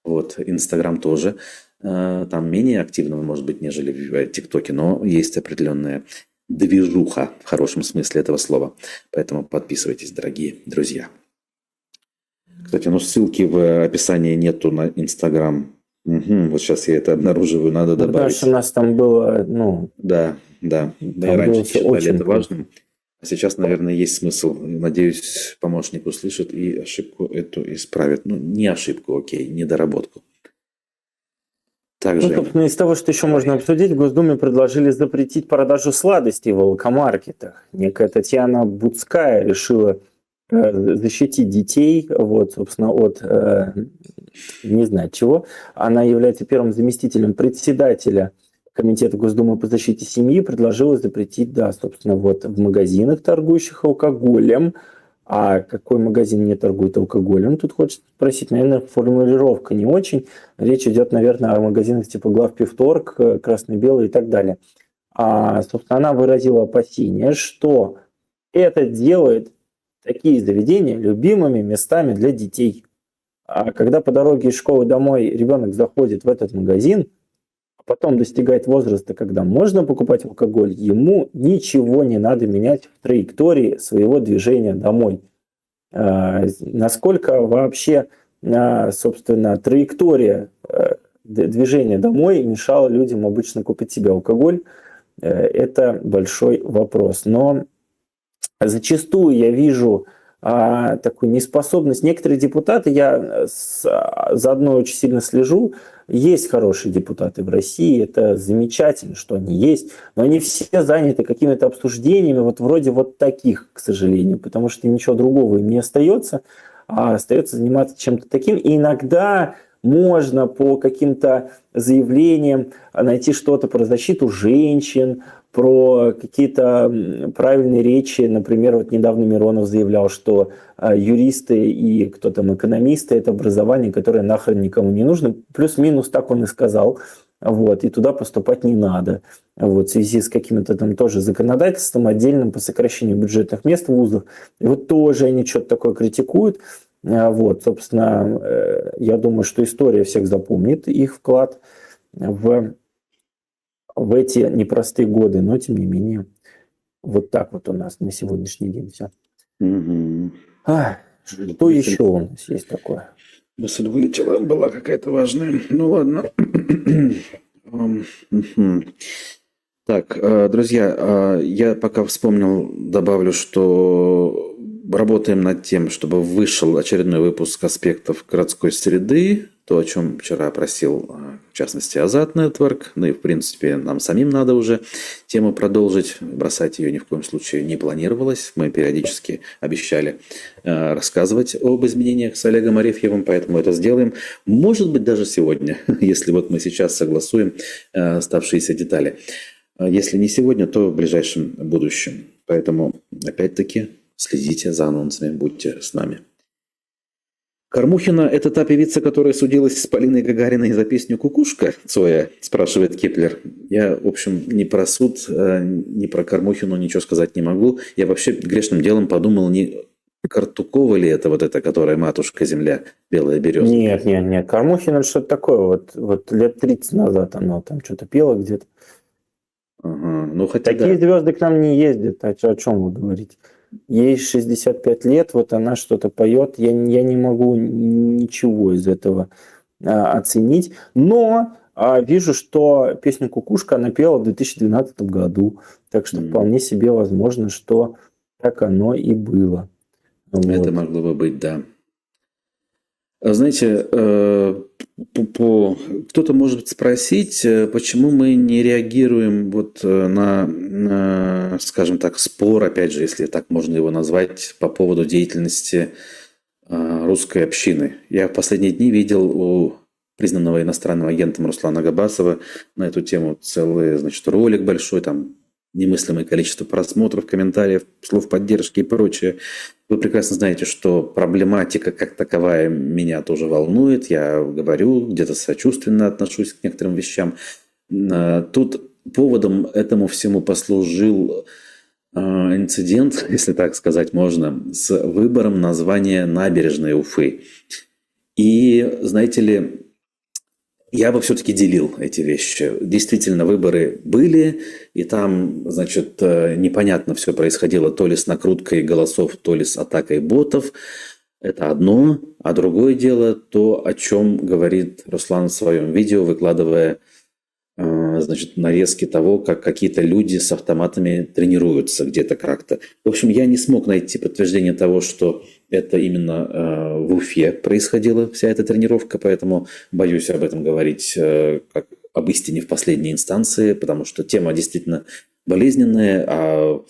Вот, Инстаграм тоже. Там менее активно, может быть, нежели в ТикТоке, но есть определенная движуха в хорошем смысле этого слова. Поэтому подписывайтесь, дорогие друзья. Кстати, ну ссылки в описании нету на Инстаграм. Вот сейчас я это обнаруживаю, надо добавить. Потому что у нас там было, ну... Да. Мы раньше считали это важным. А сейчас, наверное, есть смысл. Надеюсь, помощник услышит и ошибку эту исправит. Ну, не ошибку, окей, недоработку. Также... Ну, собственно, из того, что еще можно обсудить, в Госдуме предложили запретить продажу сладостей в алкомаркетах. Некая Татьяна Буцкая решила защитить детей, вот, собственно, от не знаю чего. Она является первым заместителем председателя Комитета Госдумы по защите семьи, предложила запретить, да, собственно, вот в магазинах, торгующих алкоголем. А какой магазин не торгует алкоголем? Тут хочется спросить, наверное, формулировка не очень. Речь идет, наверное, о магазинах типа Главпивторг, Красный Белый и так далее. А, собственно, она выразила опасение, что это делает такие заведения любимыми местами для детей. А когда по дороге из школы домой ребенок заходит в этот магазин, а потом достигает возраста, когда можно покупать алкоголь, ему ничего не надо менять в траектории своего движения домой. Насколько вообще, собственно, траектория движения домой мешала людям обычно купить себе алкоголь, это большой вопрос. Но зачастую я вижу такую неспособность. Некоторые депутаты, я заодно очень сильно слежу есть хорошие депутаты в России, это замечательно, что они есть, но они все заняты какими-то обсуждениями, вот вроде вот таких, к сожалению, потому что ничего другого им не остается, а остается заниматься чем-то таким. И иногда можно по каким-то заявлениям найти что-то про защиту женщин, про какие-то правильные речи. Например, вот недавно Миронов заявлял, что юристы и кто там экономисты – это образование, которое нахрен никому не нужно. Плюс-минус так он и сказал. Вот, и туда поступать не надо. Вот, в связи с каким-то там тоже законодательством отдельным по сокращению бюджетных мест в вузах. И вот тоже они что-то такое критикуют. Вот, собственно, я думаю, что история всех запомнит их вклад в эти непростые годы, но тем не менее, вот так вот у нас на сегодняшний день все. Мгм. Что еще у нас есть такое? Мысль вылетела, была какая-то важная. Ну ладно. Мгм. Так, друзья, я пока вспомнил, добавлю, что работаем над тем, чтобы вышел очередной выпуск аспектов городской среды, то, о чем вчера просил, в частности, Азат Network. Ну и, в принципе, нам самим надо уже тему продолжить. Бросать ее ни в коем случае не планировалось. Мы периодически обещали рассказывать об изменениях с Олегом Арефьевым, поэтому это сделаем. Может быть, даже сегодня, если вот мы сейчас согласуем оставшиеся детали. Если не сегодня, то в ближайшем будущем. Поэтому, опять-таки, следите за анонсами, будьте с нами. Кормухина – это та певица, которая судилась с Полиной Гагариной за песню «Кукушка» Цоя, спрашивает Кеплер. Я, в общем, ни про суд, ни про Кормухину ничего сказать не могу. Я вообще грешным делом подумал, не Картукова ли это вот эта, которая «Матушка земля, белая береза»? Нет. Кормухина – это что-то такое. Вот лет 30 назад она там что-то пела где-то. Ага, ну хотя Такие да. звезды к нам не ездят. О чем вы говорите? Ей 65 лет, вот она что-то поет. Я не могу ничего из этого оценить. Но вижу, что песню «Кукушка» она пела в 2012 году. Так что вполне себе возможно, что так оно и было. Это Вот. могло бы быть, да. Знаете, кто-то может спросить, почему мы не реагируем вот на, скажем так, спор, опять же, если так можно его назвать, по поводу деятельности русской общины. Я в последние дни видел у признанного иностранным агентом Руслана Габасова на эту тему целый, значит, ролик большой, там немыслимое количество просмотров, комментариев, слов поддержки и прочее. Вы прекрасно знаете, что проблематика как таковая меня тоже волнует. Я говорю, где-то сочувственно отношусь к некоторым вещам. Тут поводом этому всему послужил инцидент, если так сказать можно, с выбором названия набережной Уфы. И, знаете ли, я бы все-таки делил эти вещи. Действительно, выборы были, и там, значит, непонятно все происходило то ли с накруткой голосов, то ли с атакой ботов. Это одно. А другое дело то, о чем говорит Руслан в своем видео, выкладывая, значит, нарезки того, как какие-то люди с автоматами тренируются где-то как-то. В общем, я не смог найти подтверждение того, что это именно в Уфе происходила вся эта тренировка, поэтому боюсь об этом говорить как об истине в последней инстанции, потому что тема действительно болезненная, а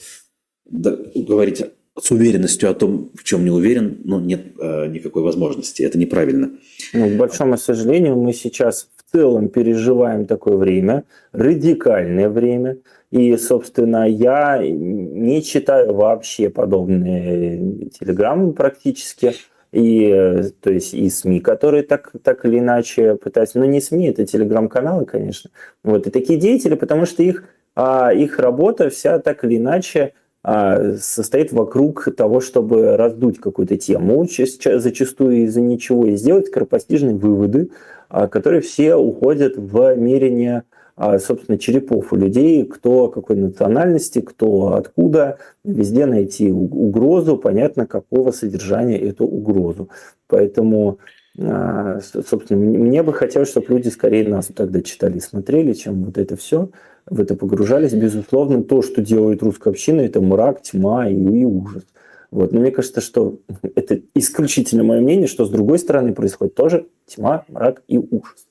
говорить с уверенностью о том, в чем не уверен, нет никакой возможности. Это неправильно. К большому сожалению, мы сейчас в целом переживаем такое время, радикальное время. И, собственно, я не читаю вообще подобные телеграммы практически. То есть и СМИ, которые так или иначе пытаются... Но не СМИ, это телеграм-каналы, конечно. Вот. И такие деятели, потому что их работа вся так или иначе состоит вокруг того, чтобы раздуть какую-то тему, зачастую из-за ничего, и сделать скоропостижные выводы, которые все уходят в мерение, собственно, черепов у людей, кто какой национальности, кто откуда, везде найти угрозу, понятно, какого содержания эту угрозу. Поэтому, собственно, мне бы хотелось, чтобы люди скорее нас тогда читали и смотрели, чем вот это все, в это погружались. Безусловно, то, что делает русская община, это мрак, тьма и ужас. Вот. Но мне кажется, что это исключительно мое мнение, что с другой стороны происходит тоже тьма, мрак и ужас.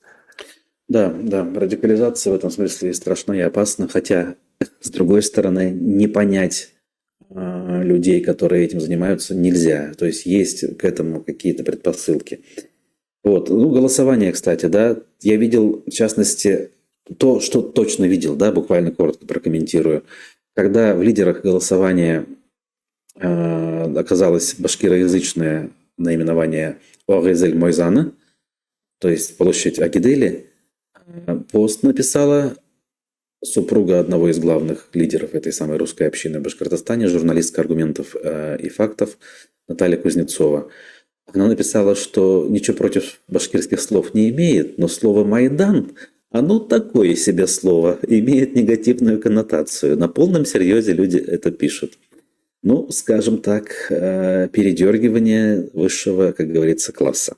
Да, да, радикализация в этом смысле и страшна, и опасна, хотя, с другой стороны, не понять людей, которые этим занимаются, нельзя. То есть есть к этому какие-то предпосылки. Вот, ну, голосование, кстати, да, я видел, в частности, то, что точно видел, да, буквально коротко прокомментирую. Когда в лидерах голосования оказалось башкироязычное наименование Огезель Мойзана, то есть площадь Агидели, пост написала супруга одного из главных лидеров этой самой русской общины в Башкортостане, журналистка аргументов и фактов Наталья Кузнецова. Она написала, что ничего против башкирских слов не имеет, но слово «Майдан», оно такое себе слово, имеет негативную коннотацию. На полном серьезе люди это пишут. Ну, скажем так, передергивание высшего, как говорится, класса.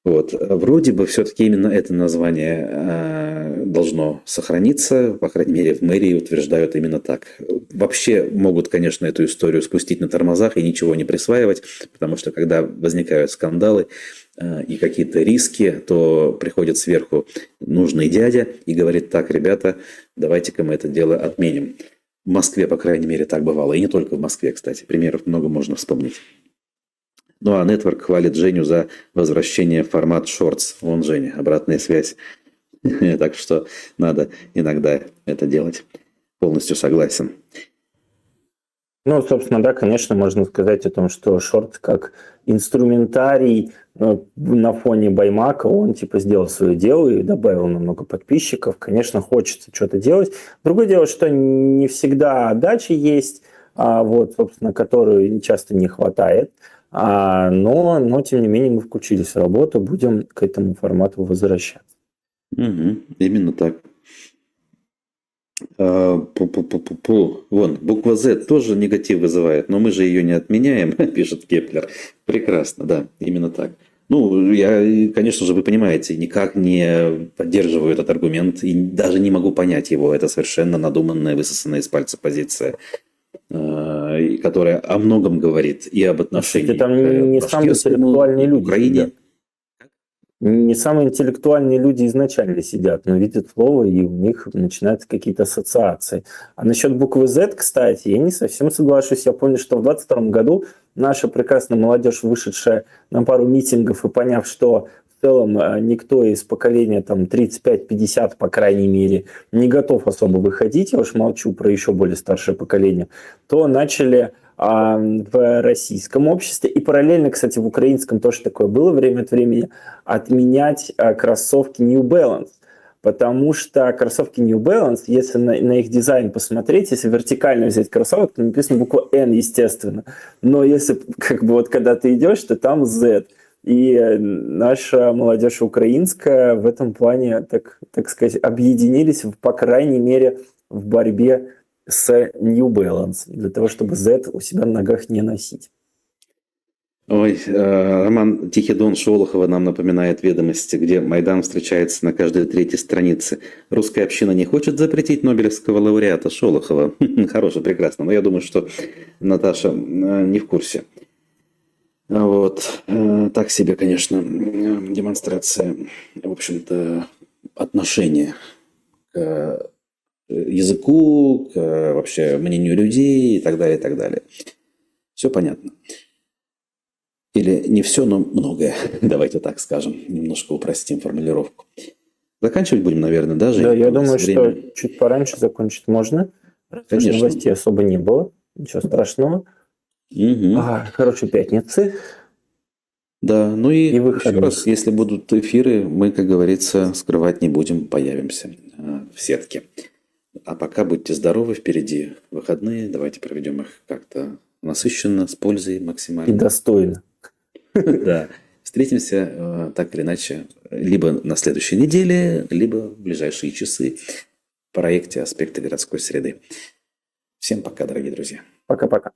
Вот. Вроде бы все-таки именно это название должно сохраниться, по крайней мере, в мэрии утверждают именно так. Вообще могут, конечно, эту историю спустить на тормозах и ничего не присваивать, потому что когда возникают скандалы и какие-то риски, то приходит сверху нужный дядя и говорит: так, ребята, давайте-ка мы это дело отменим. В Москве, по крайней мере, так бывало. И не только в Москве, кстати. Примеров много можно вспомнить. Ну, а Network хвалит Женю за возвращение в формат Shorts. Вон, Женя, обратная связь. Так что надо иногда это делать. Полностью согласен. Ну, собственно, да, конечно, можно сказать о том, что шорт как инструментарий на фоне Баймака, он типа сделал свое дело и добавил намного подписчиков. Конечно, хочется что-то делать. Другое дело, что не всегда отдачи есть, вот, собственно, которую часто не хватает. Но, тем не менее, мы включились в работу, будем к этому формату возвращаться. Угу, именно так. Вон, буква Z тоже негатив вызывает, но мы же ее не отменяем, пишет Кеплер. Прекрасно, да, именно так. Ну, я, конечно же, вы понимаете, никак не поддерживаю этот аргумент и даже не могу понять его. Это совершенно надуманная, высосанная из пальца позиция, которая о многом говорит и об отношении Кстати, там не самые интеллектуальные люди Украине. сидят. Не самые интеллектуальные люди изначально сидят, но видят слово, и у них начинаются какие-то ассоциации. А насчет буквы Z, кстати, я не совсем соглашусь. Я помню, что в 2022 году наша прекрасная молодежь, вышедшая на пару митингов и поняв, что в целом никто из поколения там 35-50, по крайней мере, не готов особо выходить, я уж молчу про еще более старшее поколение, то начали в российском обществе и параллельно, кстати, в украинском тоже такое было время от времени, отменять кроссовки New Balance. Потому что кроссовки New Balance, если на их дизайн посмотреть, если вертикально взять кроссовок, то написано буква N, естественно. Но если как бы вот когда ты идешь, то там Z. И наша молодежь украинская в этом плане, так сказать, объединились, по крайней мере, в борьбе с New Balance, для того, чтобы Z у себя на ногах не носить. Ой, роман «Тихий Дон» Шолохова нам напоминает «Ведомости», где Майдан встречается на каждой третьей странице. Русская община не хочет запретить нобелевского лауреата Шолохова. Хорошо, прекрасно. Но я думаю, что Наташа не в курсе. Вот. Так себе, конечно, демонстрация, в общем-то, отношения к языку, к вообще мнению людей и так далее, и так далее. Все понятно. Или не все, но многое. Давайте так скажем. Немножко упростим формулировку. Заканчивать будем, наверное, даже. Да, я думаю, что чуть пораньше закончить можно. Конечно. Новостей особо не было. Ничего страшного. Угу. Хорошей пятницы. Да, ну и еще раз, если будут эфиры, мы, как говорится, скрывать не будем, появимся в сетке. А пока будьте здоровы, впереди выходные. Давайте проведем их как-то насыщенно, с пользой максимально. И достойно. Да. Встретимся так или иначе либо на следующей неделе, либо в ближайшие часы в проекте «Аспекты городской среды». Всем пока, дорогие друзья. Пока-пока.